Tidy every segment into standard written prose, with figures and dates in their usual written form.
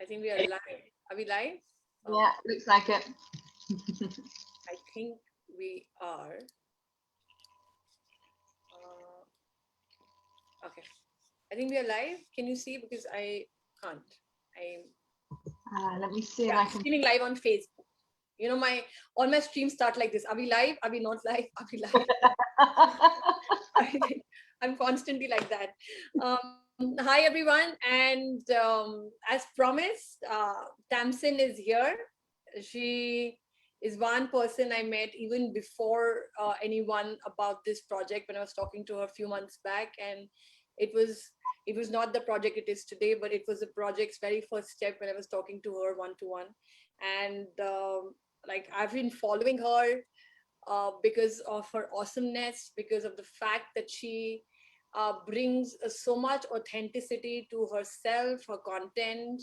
think we are live. Are we live? Yeah, looks like it. I think we are. Okay. I think we are live. Can you see? Because I can't. Let me see if I can. Streaming live on Facebook. You know, all my streams start like this. Are we live? Are we not live? Are we live? I'm constantly like that. Hi, everyone. And as promised, Tamsin is here. She is one person I met even before anyone about this project when I was talking to her a few months back. And it was not the project it is today, but it was the project's very first step when I was talking to her one-to-one. And like I've been following her because of her awesomeness, because of the fact that she brings so much authenticity to herself, her content,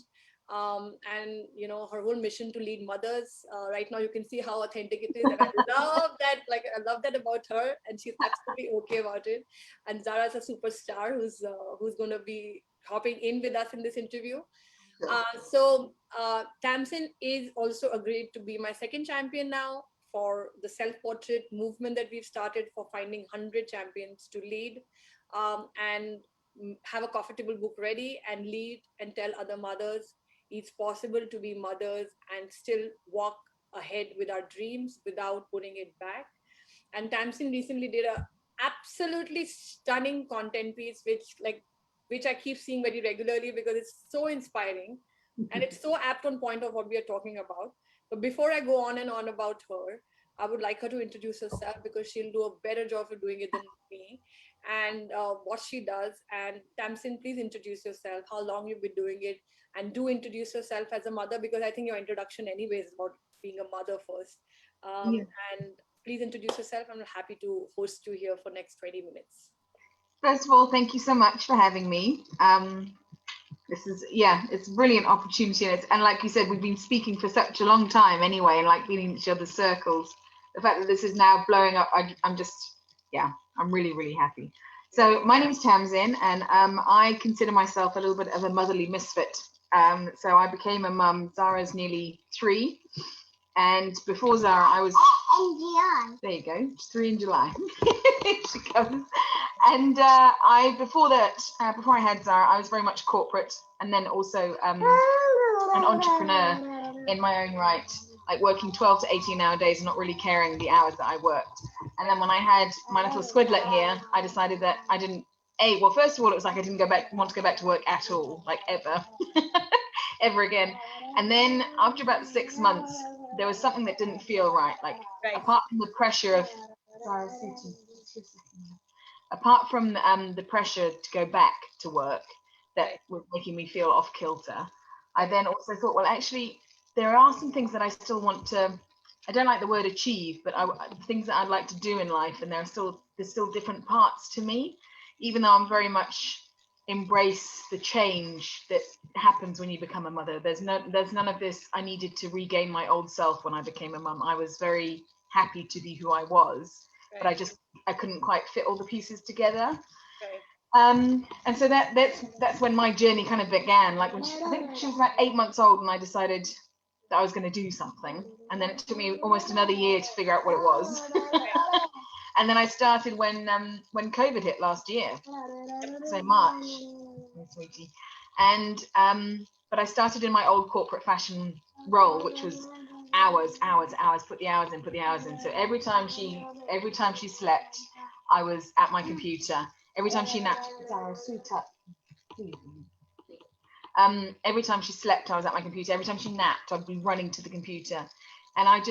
and you know, her whole mission to lead mothers. Right now you can see how authentic it is, and I love that. Like, I love that about her, and she's absolutely okay about it. And Zara is a superstar who's going to be hopping in with us in this interview. So Tamsin is also agreed to be my second champion now for the self-portrait movement that we've started for finding 100 champions to lead, and have a profitable book ready and lead and tell other mothers it's possible to be mothers and still walk ahead with our dreams without putting it back. And Tamsin recently did a absolutely stunning content piece, which I keep seeing very regularly because it's so inspiring and it's so apt on point of what we are talking about. But before I go on and on about her, I would like her to introduce herself because she'll do a better job of doing it than me, and what she does. And Tamsin, please introduce yourself, how long you've been doing it, and do introduce yourself as a mother, because I think your introduction anyway is about being a mother first. And please introduce yourself. I'm happy to host you here for next 20 minutes. First of all, thank you so much for having me. This is, it's a brilliant opportunity. And like you said, we've been speaking for such a long time anyway, and like being in each other's circles. The fact that this is now blowing up, I'm really, really happy. So my name is Tamsin, and I consider myself a little bit of a motherly misfit. So I became a mum. Zara's nearly 3. And before Zara, I was... There you go, it's 3 in July. She comes. And before I had Zara, I was very much corporate, and then also an entrepreneur in my own right, like working 12 to 18-hour days and not really caring the hours that I worked. And then when I had my little squidlet here, I decided that I didn't, well, first of all, it was like I didn't want to go back to work at all, like ever, ever again. And then after about 6 months, there was something that didn't feel right. Like, apart from the pressure of, apart from the pressure to go back to work that was making me feel off kilter, I then also thought, well, actually, there are some things that I still want to, I don't like the word achieve, but things that I'd like to do in life, and there's still different parts to me, even though I'm very much embrace the change that happens when you become a mother. There's none of this, I needed to regain my old self when I became a mum. I was very happy to be who I was, but I couldn't quite fit all the pieces together. And so that's when my journey kind of began. Like I think she was about 8 months old, and I decided that I was going to do something, and then it took me almost another year to figure out what it was. And then I started when COVID hit last year, so March, sweetie. And but I started in my old corporate fashion role, which was hours, put the hours in. So every time she slept, I was at my computer. Every time she napped, every time she slept, I was at my computer. Every time she napped, I'd be running to the computer. And I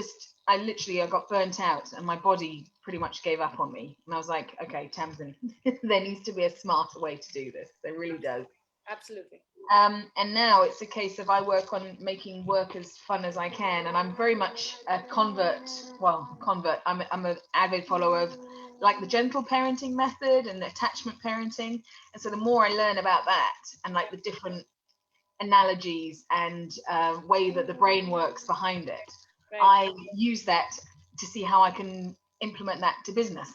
got burnt out, and my body pretty much gave up on me. And I was like, okay, Tamsin, there needs to be a smarter way to do this. There really does. Absolutely. And now it's a case of I work on making work as fun as I can. And I'm very much a convert. I'm an avid follower of like the gentle parenting method and attachment parenting. And so the more I learn about that and like the different analogies and way that the brain works behind it, I use that to see how I can implement that to business.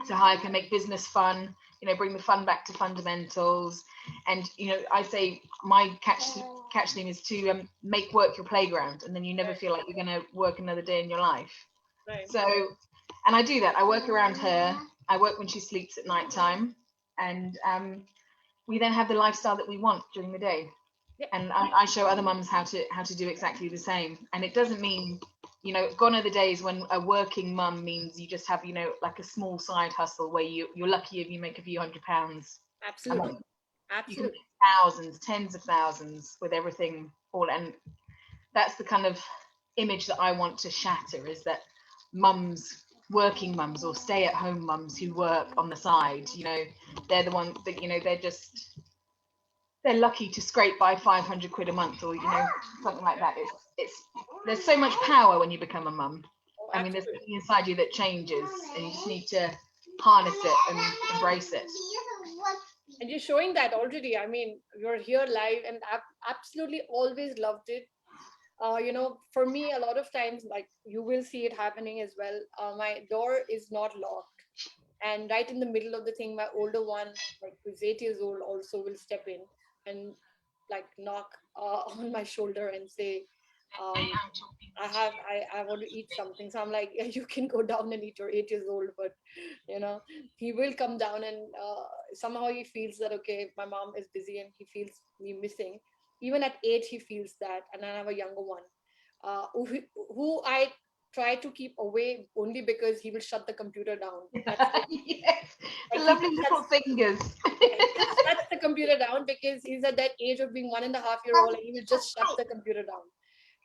So how I can make business fun, you know, bring the fun back to fundamentals. And, you know, I say my catch theme is to make work your playground, and then you never feel like you're going to work another day in your life. Right. So, and I do that. I work around her. I work when she sleeps at night time, and we then have the lifestyle that we want during the day. Yeah. And I show other mums how to do exactly the same. And it doesn't mean, you know, gone are the days when a working mum means you just have, you know, like a small side hustle where you're lucky if you make a few £100. Absolutely. You can Absolutely. make thousands, tens of thousands with everything all. And that's the kind of image that I want to shatter, is that mums, working mums or stay at home mums who work on the side, you know, they're the ones that, you know, they're lucky to scrape by 500 quid a month, or, you know, something like that. It's there's so much power when you become a mum. Oh, I mean, there's absolutely. something inside you that changes, and you just need to harness it and embrace it. And you're showing that already. I mean, you're here live, and I've absolutely always loved it. You know, for me, a lot of times, like you will see it happening as well. My door is not locked, and right in the middle of the thing, my older one, like who's 8 years old, also will step in and like knock on my shoulder and say, I want to eat something. So I'm like, yeah, you can go down and eat. You're 8 years old, but you know, he will come down, and somehow he feels that okay, my mom is busy, and he feels me missing. Even at 8, he feels that, and I have a younger one, who I try to keep away only because he will shut the computer down. That's it. Yes, the Like lovely little fingers. he just shuts the computer down because he's at that age of being 1.5 year old, and he will just shut the computer down.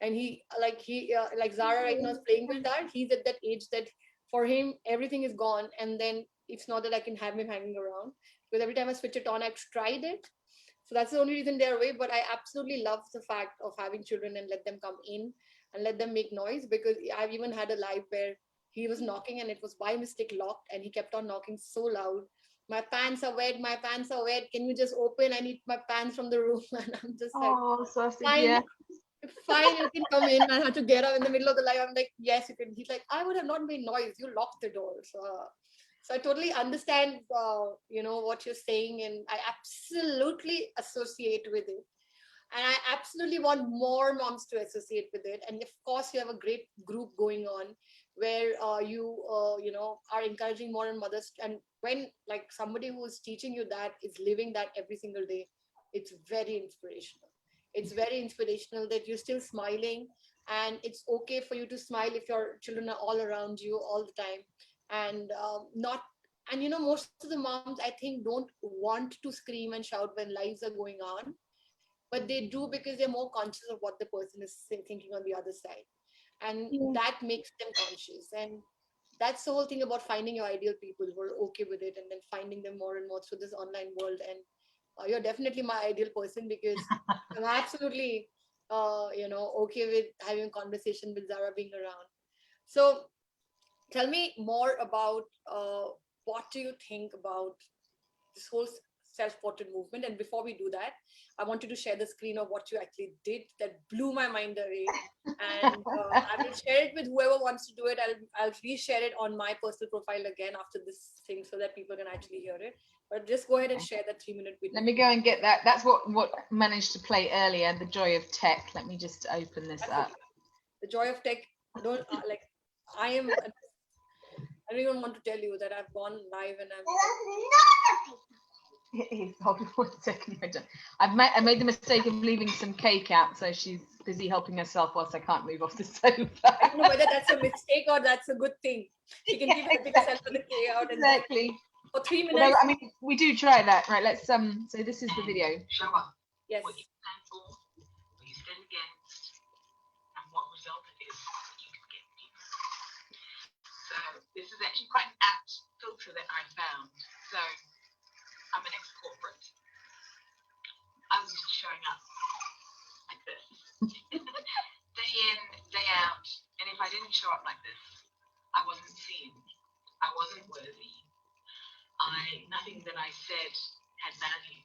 And like Zara right now is playing with that. He's at that age that for him everything is gone, and then it's not that I can have him hanging around, because every time I switch it on, I've tried it. So that's the only reason they're away. But I absolutely love the fact of having children and let them come in and let them make noise, because I've even had a live where he was knocking and it was by mistake locked, and he kept on knocking so loud. My pants are wet, my pants are wet, can you just open, I need my pants from the room. And I'm just like, Oh, so fine, yeah. fine, you can come in. I had to get up in the middle of the live. I'm like, yes, you can. He's like, I would have not made noise. You locked the door. So I totally understand, you know, what you're saying, and I absolutely associate with it. And I absolutely want more moms to associate with it. And of course, you have a great group going on where you know, are encouraging more and mothers. And when like somebody who is teaching you that is living that every single day, it's very inspirational. It's very inspirational that you're still smiling, and it's okay for you to smile if your children are all around you all the time, and not. And you know, most of the moms, I think, don't want to scream and shout when lives are going on, but they do because they're more conscious of what the person is thinking on the other side, and Yeah. that makes them conscious. And that's the whole thing about finding your ideal people who are okay with it, and then finding them more and more through this online world. And you're definitely my ideal person, because I'm absolutely you know, okay with having a conversation with Zara being around. So tell me more about what do you think about this whole self-portrait movement. And before we do that, I want you to share the screen of what you actually did that blew my mind away. And I will share it with whoever wants to do it. I'll reshare it on my personal profile again after this thing, so that people can actually hear it. But just go ahead and share that 3-minute video. Let me go and get that. That's what managed to play earlier, The Joy of Tech. Let me just open this up. The joy of tech. Don't like I am. I don't even want to tell you that I've gone live and I'm. Hold on 1 second. I made the mistake of leaving some cake out, so she's busy helping herself whilst I can't move off the sofa. I don't know whether that's a mistake or that's a good thing. She can keep helping herself with the cake out. Exactly. For 3 minutes. Although, I mean, we do try that, right? Let's so this is the video. Show up. Yes. What you stand for, what you stand against, and what result it is that you can get people. So this is actually quite an apt filter that I found. So I'm an ex-corporate. I was just showing up like this. Day in, day out. And if I didn't show up like this, I wasn't seen. I wasn't worthy. Nothing that I said had value.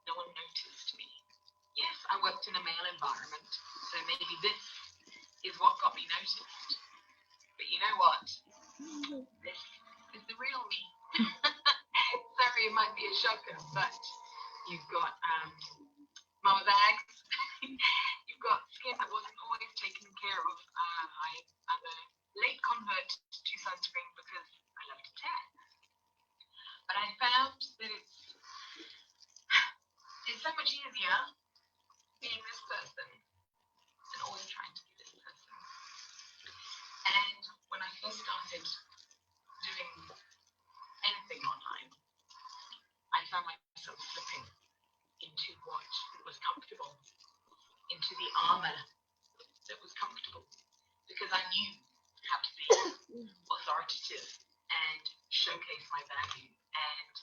No one noticed me. Yes, I worked in a male environment, so maybe this is what got me noticed. But you know what? This is the real me. Sorry, spoken, but you've got mama bags. You've got skin that wasn't always taken care of. I'm a late convert to sunscreen because I love to tan. But I found that it's so much easier being this person than always trying to be this person. And when I first started doing anything online, I found myself slipping into what was comfortable, into the armor that was comfortable, because I knew how to be authoritative and showcase my value and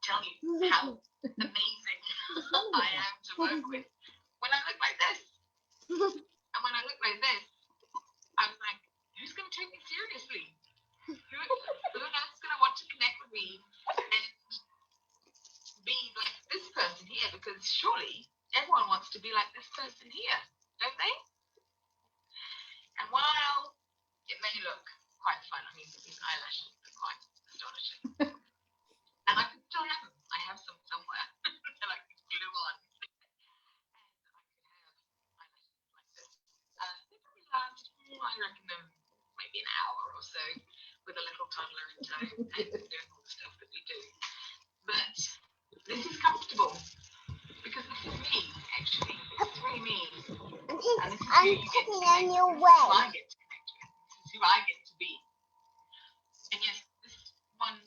tell you how amazing I am to work with. When I look like this, and when I look like this, I'm like, who's going to take me seriously? Who else is going to want to connect with me and be like this person here? Because surely everyone wants to be like this person here, don't they? And while it may look quite fun, I mean, these eyelashes are quite astonishing. And I can still have them. I have some somewhere that I can glue on. And I can have eyelashes like this. They probably last, I reckon, maybe an hour or so with a little toddler in tow and doing all the stuff that we do. But this is comfortable because this is me, actually. This is really me. And this is who you get to connect with. This is who I get to connect with. This is who I get to be. And yes, this one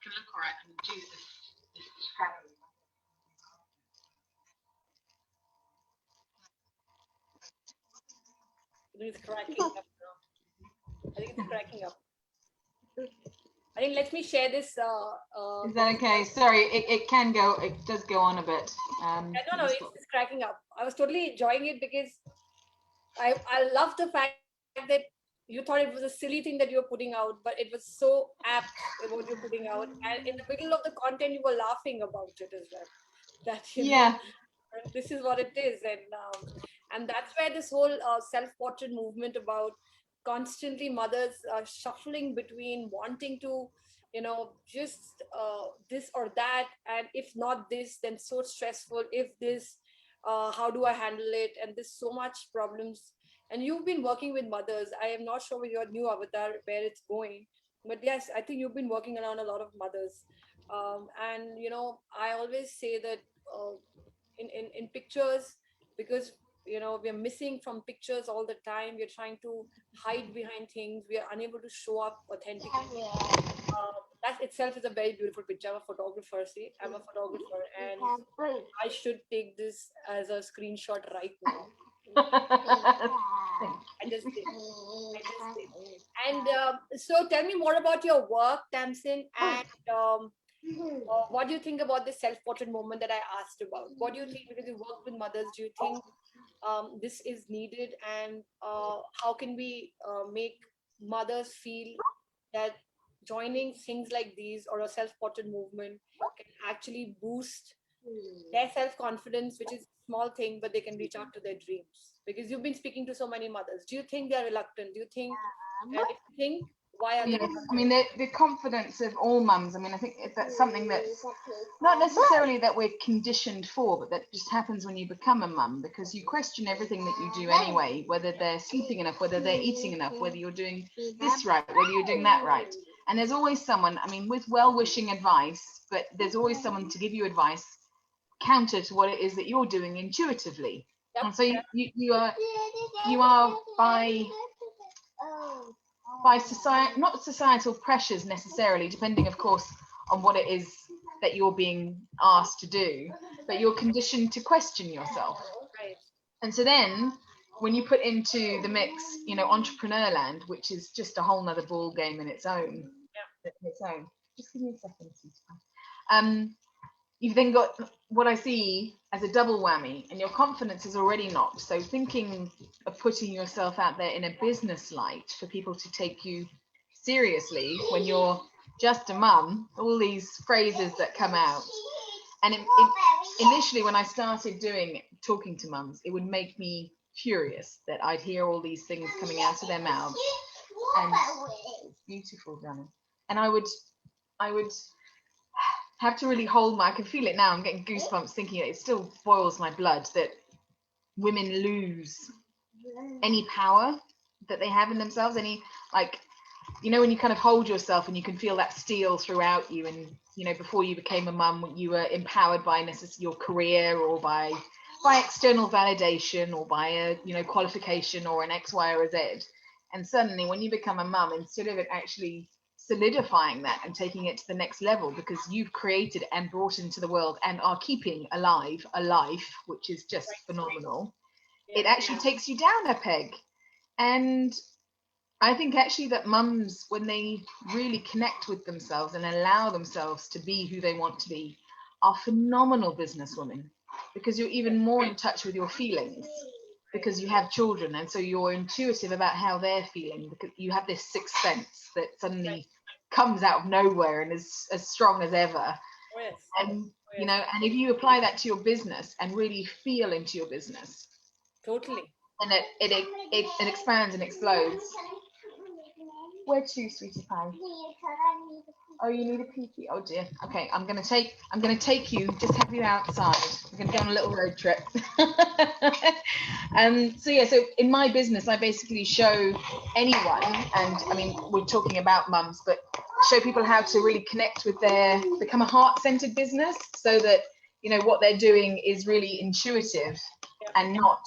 can look alright and do this shadow. I think it's cracking up now. I think it's cracking up. I think let me share this. Is that okay? Sorry, it can go. It does go on a bit. No, it's cracking up. I was totally enjoying it because I love the fact that you thought it was a silly thing that you were putting out, but it was so apt what you're putting out, and in the middle of the content, you were laughing about it as well. That this is what it is, and that's where this whole self-portrait movement about constantly mothers shuffling between wanting to just this or that, and if not this, then so stressful, if this, how do I handle it, and there's so much problems. And you've been working with mothers. I am not sure with your new avatar where it's going, but yes, I think you've been working around a lot of mothers. And I always say that in pictures, because we're missing from pictures all the time, we're trying to hide behind things, we are unable to show up authentically. That itself is a very beautiful picture. I'm a photographer, I'm a photographer, and I should take this as a screenshot right now. I just did. And so tell me more about your work, Tamsin, and what do you think about this self-portrait moment that I asked about? What do you think, because you work with mothers, do you think this is needed, and how can we make mothers feel that joining things like these or a self-portrait movement can actually boost their self-confidence, which is a small thing, but they can reach out to their dreams? Because you've been speaking to so many mothers. Do you think they're reluctant? Do you think, and if you think, why are they reluctant? I mean, the confidence of all mums, I mean, I think that's something that's not necessarily that we're conditioned for, but that just happens when you become a mum, because you question everything that you do anyway, whether they're sleeping enough, whether they're eating enough, whether you're doing this right, whether you're doing that right. And there's always someone, I mean, with well-wishing advice, but there's always someone to give you advice counter to what it is that you're doing intuitively. Yep. And so you are by society, not societal pressures necessarily, depending of course on what it is that you're being asked to do, but you're conditioned to question yourself. Right. And so then when you put into the mix, entrepreneur land, which is just a whole nother ball game in its own. Yeah. Just give me a second. You've then got what I see as a double whammy, and your confidence is already knocked. So thinking of putting yourself out there in a business light for people to take you seriously when you're just a mum, all these phrases that come out. And initially when I started talking to mums, it would make me furious that I'd hear all these things coming out of their mouths. And it's beautiful, darling. And I would have to really hold I can feel it now. I'm getting goosebumps thinking it. It still boils my blood that women lose any power that they have in themselves, any, like, you know, when you kind of hold yourself and you can feel that steel throughout you, and you know, before you became a mum, you were empowered by your career, or by external validation, or by a, you know, qualification or an X, Y, or a Z. And suddenly when you become a mum, instead of it actually solidifying that and taking it to the next level, because you've created and brought into the world and are keeping alive a life which is just phenomenal, it actually takes you down a peg. And I think actually that mums, when they really connect with themselves and allow themselves to be who they want to be, are phenomenal businesswomen, because you're even more in touch with your feelings, because you have children, and so you're intuitive about how they're feeling, because you have this sixth sense that suddenly comes out of nowhere and is as strong as ever. And you know, and if you apply that to your business and really feel into your business, Totally. and it expands and explodes. Where to, sweetie pie? Oh, you need a pee-pee. Oh dear. Okay, I'm gonna take you. Just have you outside. We're gonna go on a little road trip. So yeah. So in my business, I basically show anyone, and I mean we're talking about mums, but show people how to really connect with become a heart-centered business, so that you know what they're doing is really intuitive and not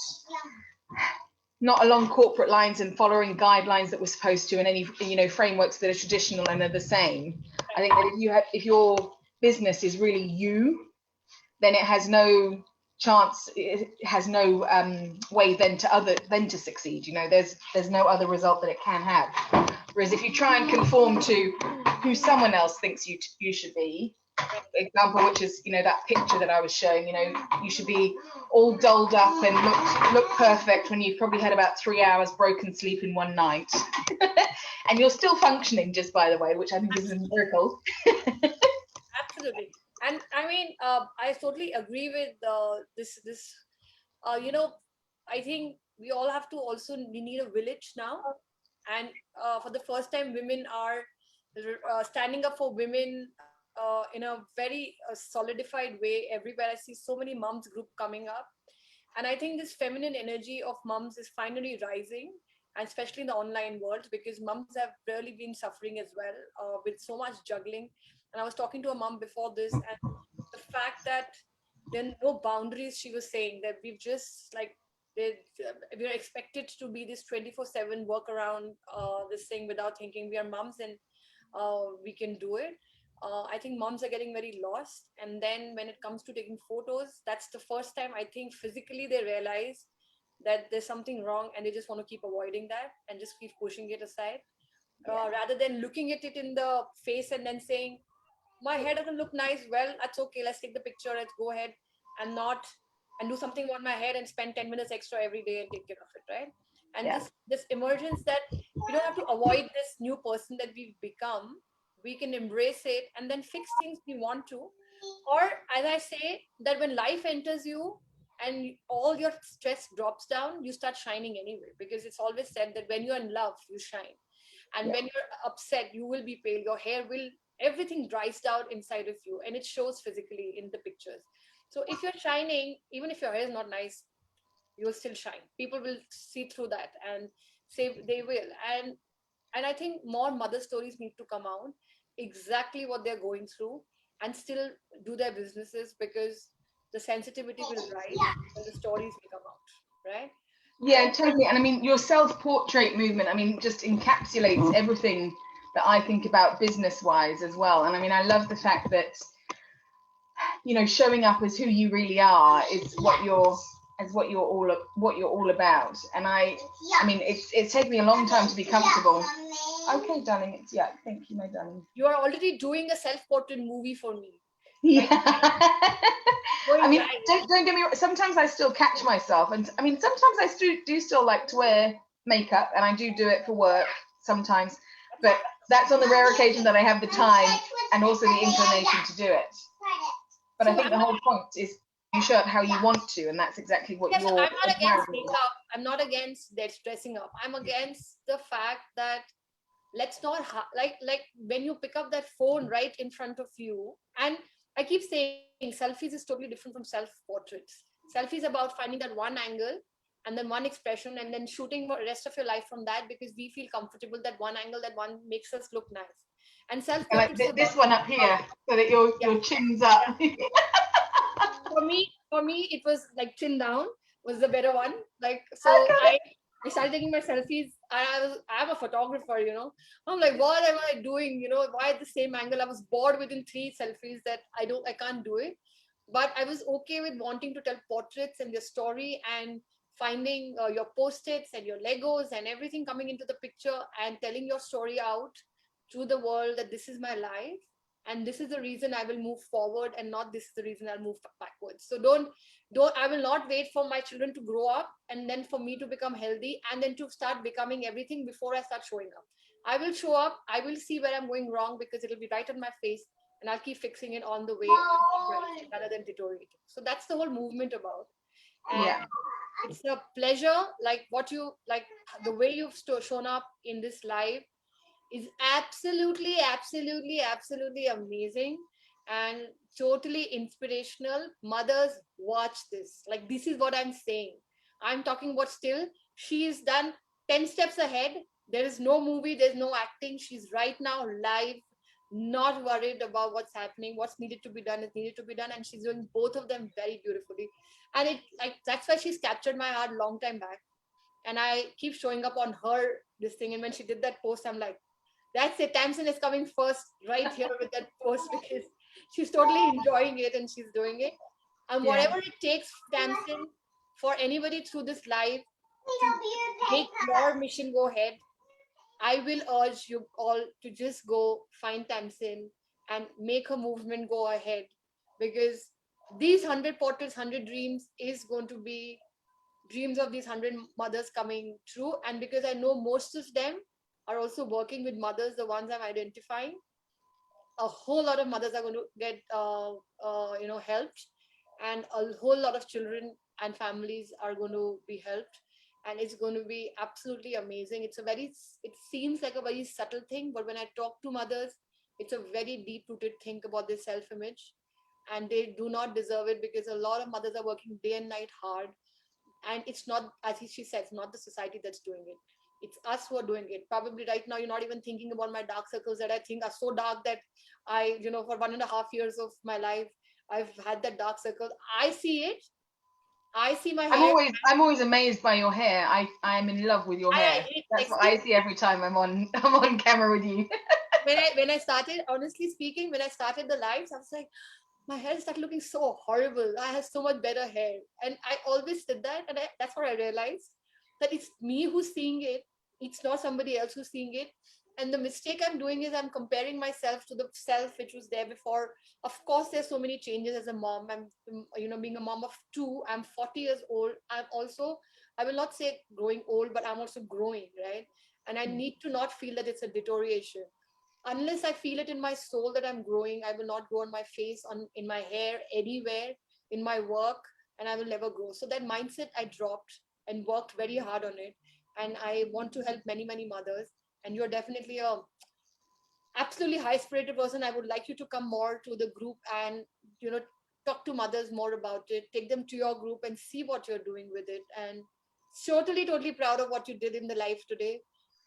along corporate lines and following guidelines that we're supposed to, and any, you know, frameworks that are traditional and are the same. I think that if your business is really you, then it has no chance, it has no way then to succeed. You know, there's no other result that it can have. Whereas if you try and conform to who someone else thinks you should be, example, which is, you know, that picture that I was showing, you know, you should be all dolled up and look perfect when you've probably had about 3 hours broken sleep in one night. And you're still functioning, just by the way, which I think is a miracle. Absolutely. And I mean, I totally agree with this. You know, I think we all have to also, we need a village now. And for the first time, women are standing up for women in a very solidified way everywhere. I see so many moms group coming up. And I think this feminine energy of moms is finally rising, and especially in the online world, because moms have really been suffering as well with so much juggling. And I was talking to a mom before this, and the fact that there are no boundaries, she was saying that we've just like, we're expected to be this 24/7 work around this thing without thinking. We are moms, and we can do it. I think moms are getting very lost. And then when it comes to taking photos, that's the first time I think physically they realize that there's something wrong, and they just want to keep avoiding that and just keep pushing it aside, rather than looking at it in the face and then saying, my hair doesn't look nice. Well, that's okay. Let's take the picture. Let's go ahead and not and do something on my hair and spend 10 minutes extra every day and take care of it, right? And Yeah. this emergence that we don't have to avoid this new person that we've become. We can embrace it and then fix things we want to. Or as I say, that when life enters you and all your stress drops down, you start shining anyway. Because it's always said that when you're in love, you shine. And when you're upset, you will be pale. Your hair will, everything dries out inside of you, and it shows physically in the pictures. So if you're shining, even if your hair is not nice, you'll still shine. People will see through that and say they will. And I think more mother stories need to come out, exactly what they're going through, and still do their businesses, because the sensitivity will rise and the stories will come out, right? Yeah, totally. And I mean, your self-portrait movement, I mean, just encapsulates everything that I think about business-wise as well. And I mean, I love the fact that, you know, showing up as who you really are is what you're all about. And I mean, it's taken me a long time to be comfortable. Okay, darling. Thank you, my darling. You are already doing a self-portrait movie for me. Yeah. I mean, Right. don't get me wrong. Sometimes I still catch myself, and I mean, sometimes I do still like to wear makeup, and I do it for work sometimes. But that's on the rare occasion that I have the time and also the inclination to do it. But I think the whole point is you show up how you want to, and that's exactly what Yes, you're. I'm not against makeup. I'm not against that dressing up. I'm against the fact that let's not like when you pick up that phone right in front of you, and I keep saying selfies is totally different from self-portraits. Selfies about finding that one angle and then one expression and then shooting the rest of your life from that because we feel comfortable that one angle that one makes us look nice. And I like self-portraits is this about one up here, so that your chin's up. for me, it was like chin down was the better one. Like, so got I started taking my selfies. I'm a photographer, you know. I'm like, what am I doing? You know, why at the same angle? I was bored within 3 selfies that I can't do it. But I was okay with wanting to tell portraits and their story and finding your post-its and your Legos and everything coming into the picture and telling your story out to the world that this is my life and this is the reason I will move forward and not this is the reason I'll move backwards. So don't I will not wait for my children to grow up and then for me to become healthy and then to start becoming everything before I start showing up. I will show up, I will see where I'm going wrong because it'll be right on my face and I'll keep fixing it on the way right, rather than deteriorating. So that's the whole movement about. And Yeah. it's a pleasure, like what you like the way you've shown up in this live is absolutely amazing and totally inspirational. Mothers, watch this. Like, this is what I'm saying. I'm talking about still. She is done 10 steps ahead. There is no movie, there's no acting. She's right now live, not worried about what's happening. What's needed to be done is needed to be done. And she's doing both of them very beautifully. And it like that's why she's captured my heart long time back. And I keep showing up on her this thing. And when she did that post, I'm like, that's it. Tamsin is coming first right here with that post because she's totally enjoying it and she's doing it. And Yeah. whatever it takes, Tamsin, for anybody through this live to make your mission go ahead, I will urge you all to just go find Tamsin and make her movement go ahead because these 100 portraits, 100 dreams is going to be dreams of these 100 mothers coming true. And because I know most of them are also working with mothers, the ones I'm identifying, a whole lot of mothers are going to get helped, and a whole lot of children and families are going to be helped, and it's going to be absolutely amazing. It seems like a very subtle thing, but when I talk to mothers, it's a very deep rooted thing about their self image, and they do not deserve it because a lot of mothers are working day and night hard, and it's not, as she says, not the society that's doing it, it's us who are doing it. Probably right now you're not even thinking about my dark circles that I think are so dark that I, for 1.5 years of my life, I've had that dark circle. I see it. I see my hair. I'm always amazed by your hair. I'm in love with your hair. That's what I see every time I'm on camera with you. when I started, honestly speaking, when I started the lives, I was like, my hair started looking so horrible. I have so much better hair. And I always did that. And that's what I realized, that it's me who's seeing it. It's not somebody else who's seeing it. And the mistake I'm doing is I'm comparing myself to the self which was there before. Of course, there's so many changes as a mom. I'm, being a mom of two, I'm 40 years old. I'm also, I will not say growing old, but I'm also growing, right? And I need to not feel that it's a deterioration. Unless I feel it in my soul that I'm growing, I will not grow on my face, in my hair, anywhere, in my work, and I will never grow. So that mindset I dropped and worked very hard on it. And I want to help many, many mothers. And you're definitely a absolutely high spirited person. I would like you to come more to the group and, talk to mothers more about it, take them to your group and see what you're doing with it. And totally proud of what you did in the live today.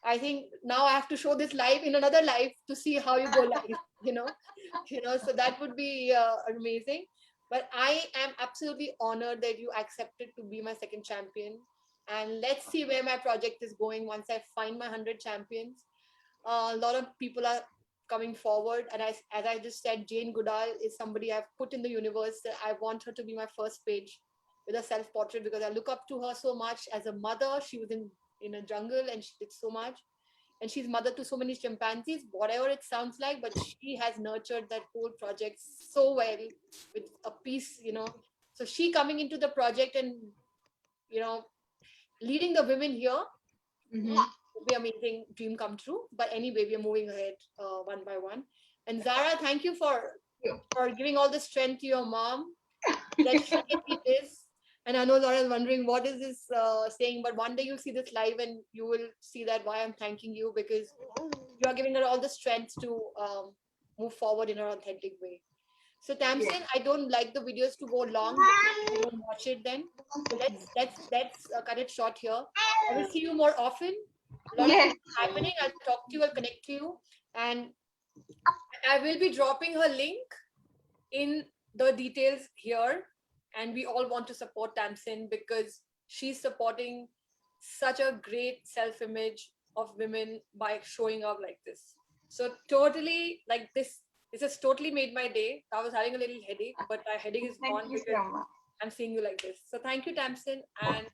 I think now I have to show this live in another live to see how you go live, so that would be amazing. But I am absolutely honored that you accepted to be my second champion. And let's see where my project is going once I find my 100 champions. A lot of people are coming forward, and as I just said, Jane Goodall is somebody I've put in the universe. That I want her to be my first page with a self-portrait because I look up to her so much as a mother. She was in a jungle and she did so much, and she's mother to so many chimpanzees, whatever it sounds like, but she has nurtured that whole project so well with a piece. So she coming into the project and leading the women here would be amazing, dream come true. But anyway, we are moving ahead one by one. And Zara, thank you for giving all the strength to your mom that she did this. And I know Zara is wondering what is this saying, but one day you'll see this live and you will see that why I'm thanking you, because you are giving her all the strength to move forward in her authentic way. So Tamsin, I don't like the videos to go long. Because you don't watch it then. So let's cut it short here. I will see you more often. A lot of Yes. things are happening. I'll talk to you. I'll connect to you, and I will be dropping her link in the details here. And we all want to support Tamsin because she's supporting such a great self-image of women by showing up like this. So totally like this has totally made my day. I was having a little headache, but my headache is Thank gone you because so much. I'm seeing you like this. So thank you, Tamsin, and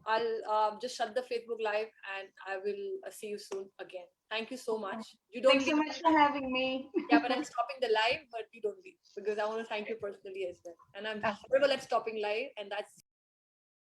I'll just shut the Facebook Live and I will see you soon again. Thank you so much. You don't Thanks so leave. much for having me. Yeah, but I'm stopping the live, but you don't leave because I want to thank you personally as well. And I'm horrible at stopping live, and that's